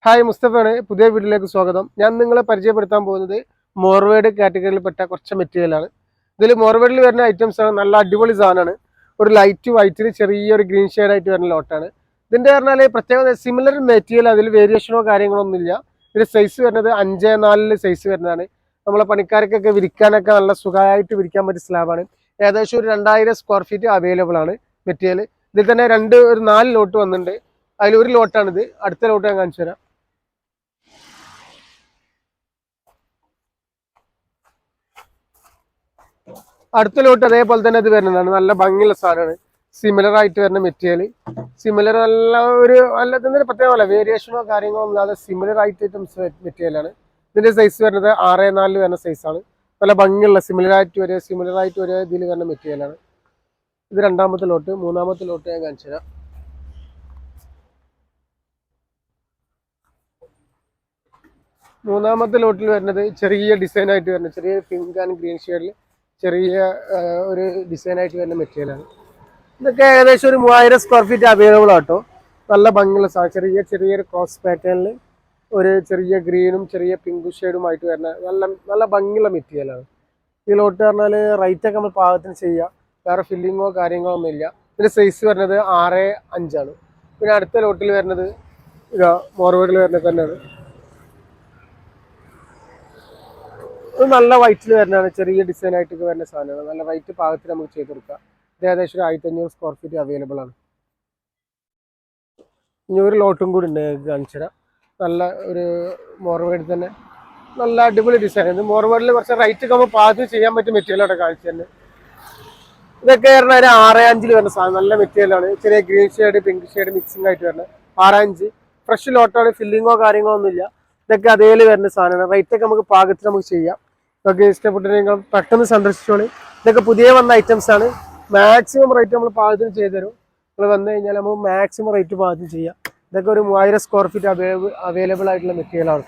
Hi മുസ്തഫാണ്. പുതിയ വീഡിയോയിലേക്ക് സ്വാഗതം. ഞാൻ നിങ്ങളെ പരിചയപ്പെടുത്താൻ പോകുന്നത് മോർവേഡ് കാറ്റഗറിയിൽപ്പെട്ട കുറച്ച് മെറ്റീരിയലാണ്. ഇതിൽ മോർവേഡിൽ വരുന്ന ഐറ്റംസ് ആണ്. നല്ല അടിപൊളി സാധനമാണ്. ഒരു ലൈറ്റ് വൈറ്റിൽ ചെറിയൊരു ഗ്രീൻ ഷെയ്ഡായിട്ട് വരുന്ന ലോട്ടാണ്. ഇതിൻ്റെ പറഞ്ഞാൽ പ്രത്യേകത സിമിലർ മെറ്റീരിയൽ, അതിൽ വേരിയേഷനോ കാര്യങ്ങളോ ഒന്നുമില്ല. ഇതിൻ്റെ സൈസ് വരുന്നത് 5x4 സൈസ് വരുന്നതാണ്. നമ്മളെ പണിക്കാർക്കൊക്കെ വിരിക്കാനൊക്കെ നല്ല സുഖമായിട്ട് വിരിക്കാൻ പറ്റിയ സ്ലാബാണ്. ഏകദേശം ഒരു 2000 സ്ക്വയർ ഫീറ്റ് അവൈലബിൾ ആണ് മെറ്റീരിയൽ. ഇതിൽ തന്നെ ഒരു 4 ലോട്ട് വന്നിട്ടുണ്ട്. അതിലൊരു ലോട്ടാണിത്. അടുത്ത ലോട്ട് ഞാൻ കാണിച്ചു തരാം. അടുത്ത ലോട്ട് അതേപോലെ തന്നെ ഇത് വരുന്നതാണ്. നല്ല ഭംഗിയുള്ള സാധനമാണ്. സിമിലർ ആയിട്ട് വരുന്ന മെറ്റീരിയൽ. സിമിലർ നല്ല ഇതിന്റെ പ്രത്യേകമല്ല, വേരിയേഷനോ കാര്യങ്ങളോ ഇല്ലാതെ സിമിലർ ആയിട്ട് ഐറ്റംസ് മെറ്റീരിയലാണ്. ഇതിന്റെ സൈസ് വരുന്നത് 6x4 വരുന്ന സൈസാണ്. നല്ല ഭംഗിയുള്ള സിമിലർ ആയിട്ട് വരെ ഇതിൽ വരുന്ന മെറ്റീരിയലാണ്. ഇത് രണ്ടാമത്തെ ലോട്ട്. മൂന്നാമത്തെ ലോട്ട് ഞാൻ കാണിച്ചു തരാം. മൂന്നാമത്തെ ലോട്ടിൽ വരുന്നത് ചെറിയ ഡിസൈൻ ആയിട്ട് വരുന്നത്, ചെറിയ പിങ്ക് ആൻഡ് ഗ്രീൻ ഷെയ്ഡിൽ ചെറിയ ഒരു ഡിസൈനായിട്ട് വരുന്ന മെറ്റീരിയലാണ്. ഇതൊക്കെ ഏകദേശം ഒരു 3000 സ്ക്വയർ ഫീറ്റ് അവൈലബിൾ ആട്ടോ. നല്ല ഭംഗിയുള്ള ചെറിയൊരു ക്രോസ് പാറ്റേണിൽ ഒരു ചെറിയ ഗ്രീനും ചെറിയ പിങ്ക് ഷെയ്ഡുമായിട്ട് വരുന്ന നല്ല ഭംഗിയുള്ള മെറ്റീരിയലാണ്. ഈ ലോട്ട് പറഞ്ഞാൽ റേറ്റൊക്കെ നമ്മൾ പാകത്തിന് ചെയ്യാം. വേറെ ഫില്ലിങ്ങോ കാര്യങ്ങളോ ഒന്നും ഇല്ല. ഇതിൻ്റെ സൈസ് വരുന്നത് 6x5 പിന്നെ അടുത്ത ലോട്ടിൽ വരുന്നത് മോർവേഡിൽ വരുന്നത് തന്നെയാണ്. ഇത് നല്ല വൈറ്റിൽ വരുന്നതാണ്. ചെറിയ ഡിസൈൻ ആയിട്ടൊക്കെ വരുന്ന സാധനമാണ്. നല്ല വൈറ്റ് പാകത്തിൽ നമുക്ക് ചെയ്ത് കൊടുക്കാം. ഇത് ഏകദേശം ഒരു 1500 സ്ക്വയർ ഫീറ്റ് അവൈലബിൾ ആണ്. ഇനി ഒരു ലോട്ടും കൂടി ഉണ്ട്, കാണിച്ചു തരാം. നല്ല ഒരു മോർവേഡ് തന്നെ നല്ല അടിപൊളി ഡിസൈൻ. ഇത് മോർവേഡിൽ കുറച്ച് റൈറ്റ് ഒക്കെ നമ്മൾ പാകത്തിൽ ചെയ്യാൻ പറ്റിയ മെറ്റീരിയലോടെ കാണിച്ചു തന്നെ. ഇതൊക്കെ പറഞ്ഞാൽ ഒരു 6x5 വരുന്ന സാധനം. നല്ല മെറ്റീരിയലാണ്. ചെറിയ green shade pink shade mixing ആയിട്ട് വരുന്നത് 6x5 ഫ്രഷ് ലോട്ടാണ്. ഫില്ലിങ്ങോ കാര്യങ്ങളോ ഒന്നുമില്ല. ഇതൊക്കെ അതേല് വരുന്ന സാധനമാണ്. റേറ്റൊക്കെ നമുക്ക് പാകത്തിൽ നമുക്ക് ചെയ്യാം. ഇതൊക്കെ ഇഷ്ടപ്പെട്ട് നിങ്ങൾ പെട്ടെന്ന് സന്ദർശിച്ചോളി. ഇതൊക്കെ പുതിയ വന്ന ഐറ്റംസ് ആണ്. മാക്സിമം റേറ്റ് നമ്മൾ പാകത്തിന് ചെയ്തു തരും. നിങ്ങൾ വന്നു കഴിഞ്ഞാൽ നമുക്ക് മാക്സിമം റേറ്റ് പാകത്തിന് ചെയ്യാം. ഇതൊക്കെ ഒരു 3000 സ്ക്വയർ ഫീറ്റ് അവൈലബിൾ ആയിട്ടുള്ള മെറ്റീരിയൽ ആണ്.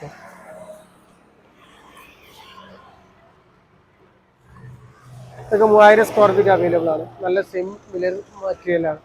ഇതൊക്കെ 3000 സ്ക്വയർ ഫീറ്റ് അവൈലബിൾ ആണ്. നല്ല സിമിലർ മെറ്റീരിയലാണ്.